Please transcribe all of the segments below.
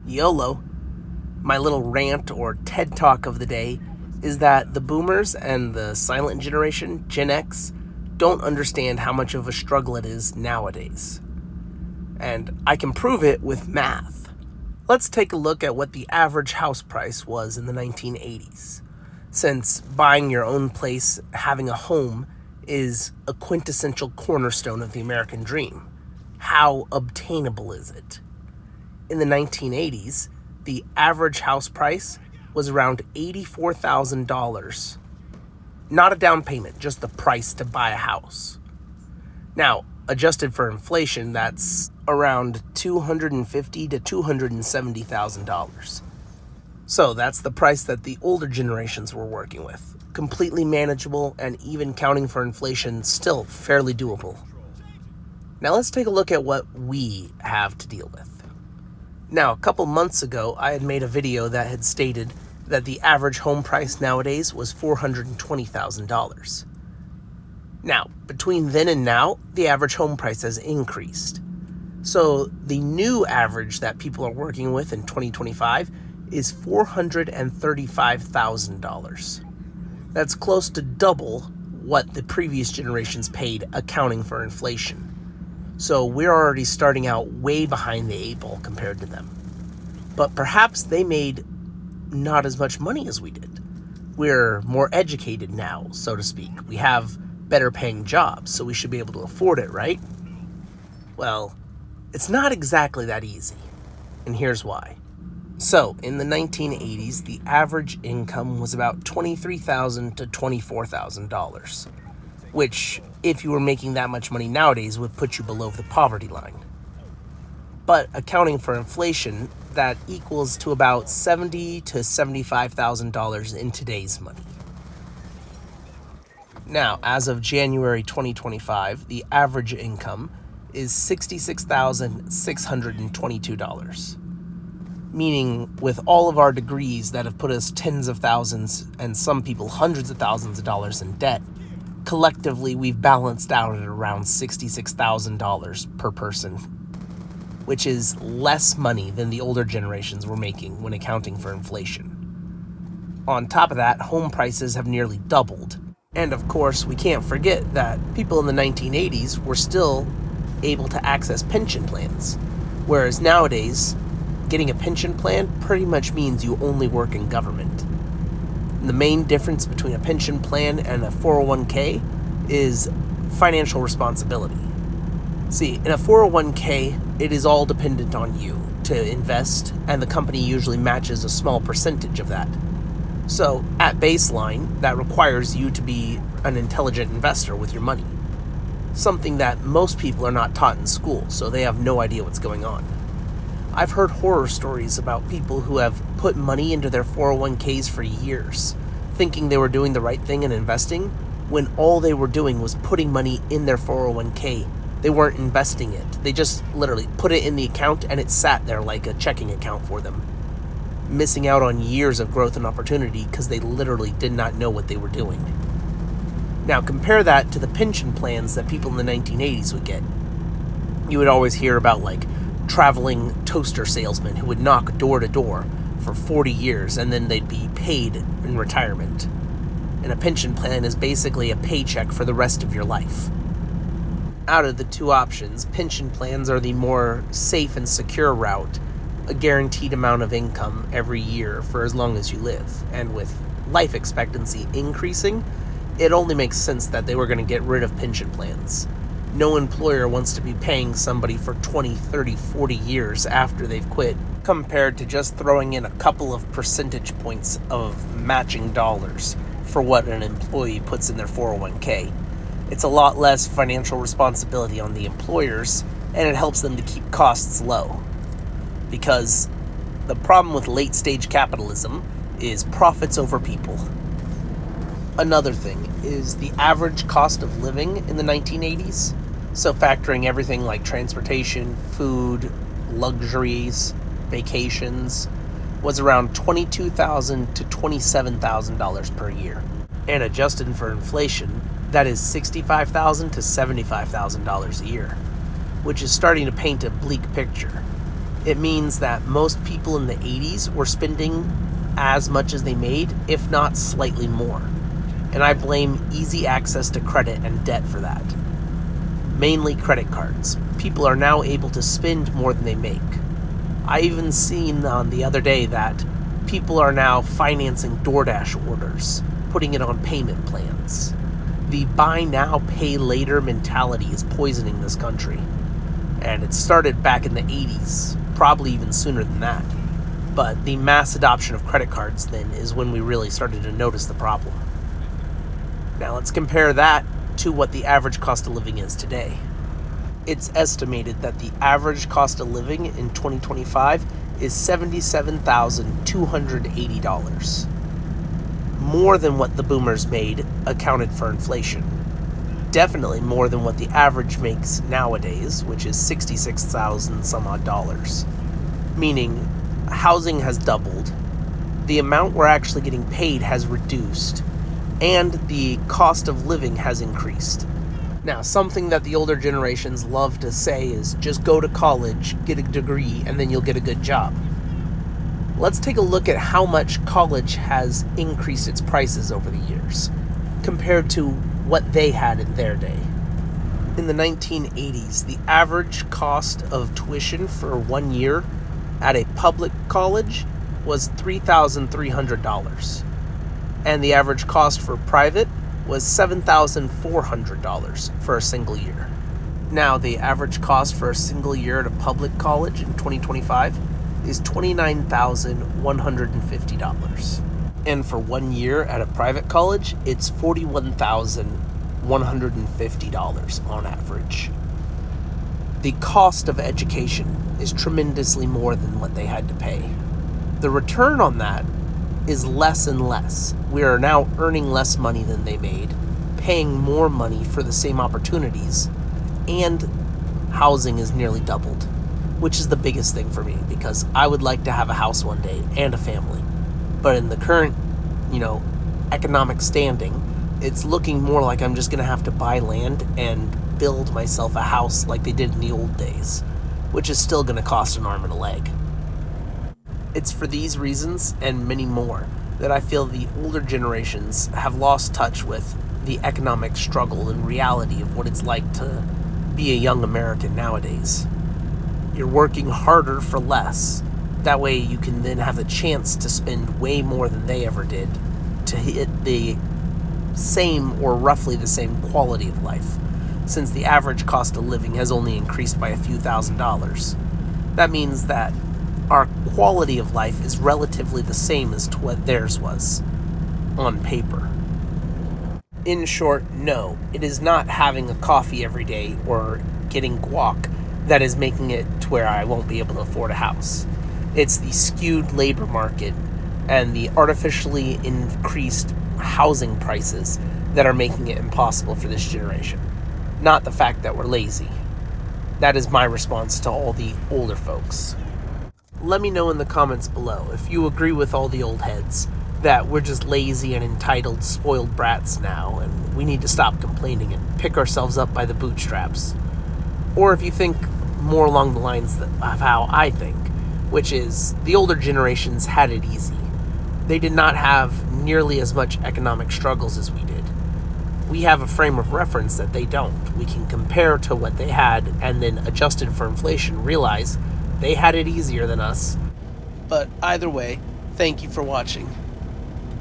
YOLO. My little rant or TED Talk of the day is that the boomers and the silent generation, Gen X, don't understand how much of a struggle it is nowadays. And I can prove it with math. Let's take a look at what the average house price was in the 1980s. Since buying your own place, having a home, is a quintessential cornerstone of the American dream, how obtainable is it? In the 1980s, the average house price was around $84,000. Not a down payment, just the price to buy a house. Now, adjusted for inflation, that's around $250,000 to $270,000. So that's the price that the older generations were working with. Completely manageable, and even counting for inflation, still fairly doable. Now let's take a look at what we have to deal with. Now, a couple months ago, I had made a video that had stated that the average home price nowadays was $420,000. Now, between then and now, the average home price has increased. So the new average that people are working with in 2025 is $435,000. That's close to double what the previous generations paid, accounting for inflation. So we're already starting out way behind the eight ball compared to them. But perhaps they made not as much money as we did. We're more educated now, so to speak. We have better paying jobs, so we should be able to afford it, right? Well, it's not exactly that easy. And here's why. So, in the 1980s, the average income was about $23,000 to $24,000, which, if you were making that much money nowadays, would put you below the poverty line. But accounting for inflation, that equals to about $70,000 to $75,000 in today's money. Now, as of January 2025, the average income is $66,622. Meaning, with all of our degrees that have put us tens of thousands and some people hundreds of thousands of dollars in debt, collectively we've balanced out at around $66,000 per person, which is less money than the older generations were making when accounting for inflation. On top of that, home prices have nearly doubled. And of course, we can't forget that people in the 1980s were still able to access pension plans, whereas nowadays, getting a pension plan pretty much means you only work in government. And the main difference between a pension plan and a 401k is financial responsibility. See, in a 401k, it is all dependent on you to invest, and the company usually matches a small percentage of that. So, at baseline, that requires you to be an intelligent investor with your money. Something that most people are not taught in school, so they have no idea what's going on. I've heard horror stories about people who have put money into their 401ks for years, thinking they were doing the right thing and investing, when all they were doing was putting money in their 401k. They weren't investing it. They just literally put it in the account and it sat there like a checking account for them, missing out on years of growth and opportunity because they literally did not know what they were doing. Now compare that to the pension plans that people in the 1980s would get. You would always hear about traveling toaster salesmen who would knock door to door for 40 years and then they'd be paid in retirement. And a pension plan is basically a paycheck for the rest of your life. Out of the two options, pension plans are the more safe and secure route, a guaranteed amount of income every year for as long as you live. And with life expectancy increasing, it only makes sense that they were going to get rid of pension plans. No employer wants to be paying somebody for 20, 30, 40 years after they've quit, compared to just throwing in a couple of percentage points of matching dollars for what an employee puts in their 401k. It's a lot less financial responsibility on the employers, and it helps them to keep costs low. Because the problem with late-stage capitalism is profits over people. Another thing is the average cost of living in the 1980s, so factoring everything like transportation, food, luxuries, vacations, was around $22,000 to $27,000 per year. And adjusted for inflation, that is $65,000 to $75,000 a year, which is starting to paint a bleak picture. It means that most people in the 80s were spending as much as they made, if not slightly more. And I blame easy access to credit and debt for that. Mainly credit cards. People are now able to spend more than they make. I even seen on the other day that people are now financing DoorDash orders, putting it on payment plans. The buy now, pay later mentality is poisoning this country. And it started back in the 80s, probably even sooner than that. But the mass adoption of credit cards then is when we really started to notice the problem. Now let's compare that to what the average cost of living is today. It's estimated that the average cost of living in 2025 is $77,280. More than what the boomers made, accounted for inflation. Definitely more than what the average makes nowadays, which is $66,000 some odd dollars. Meaning, housing has doubled, the amount we're actually getting paid has reduced, and the cost of living has increased. Now, something that the older generations love to say is just go to college, get a degree, and then you'll get a good job. Let's take a look at how much college has increased its prices over the years, compared to what they had in their day. In the 1980s, the average cost of tuition for 1 year at a public college was $3,300, and the average cost for private was $7,400 for a single year. Now, the average cost for a single year at a public college in 2025 is $29,150. And for 1 year at a private college, it's $41,150 on average. The cost of education is tremendously more than what they had to pay. The return on that is less and less. We are now earning less money than they made, paying more money for the same opportunities, and housing is nearly doubled, which is the biggest thing for me, because I would like to have a house one day and a family. But in the current, economic standing, it's looking more like I'm just going to have to buy land and build myself a house like they did in the old days, which is still going to cost an arm and a leg. It's for these reasons, and many more, that I feel the older generations have lost touch with the economic struggle and reality of what it's like to be a young American nowadays. You're working harder for less. That way you can then have the chance to spend way more than they ever did to hit the same or roughly the same quality of life, since the average cost of living has only increased by a few $1,000s. That means that our quality of life is relatively the same as to what theirs was on paper. In short, no, it is not having a coffee every day or getting guac that is making it to where I won't be able to afford a house. It's the skewed labor market and the artificially increased housing prices that are making it impossible for this generation, not the fact that we're lazy. That is my response to all the older folks. Let me know in the comments below if you agree with all the old heads that we're just lazy and entitled, spoiled brats now, and we need to stop complaining and pick ourselves up by the bootstraps. Or if you think more along the lines of how I think, which is the older generations had it easy. They did not have nearly as much economic struggles as we did. We have a frame of reference that they don't. We can compare to what they had and then, adjusted for inflation, realize they had it easier than us. But either way, thank you for watching,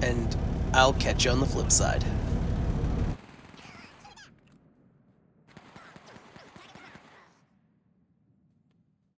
and I'll catch you on the flip side.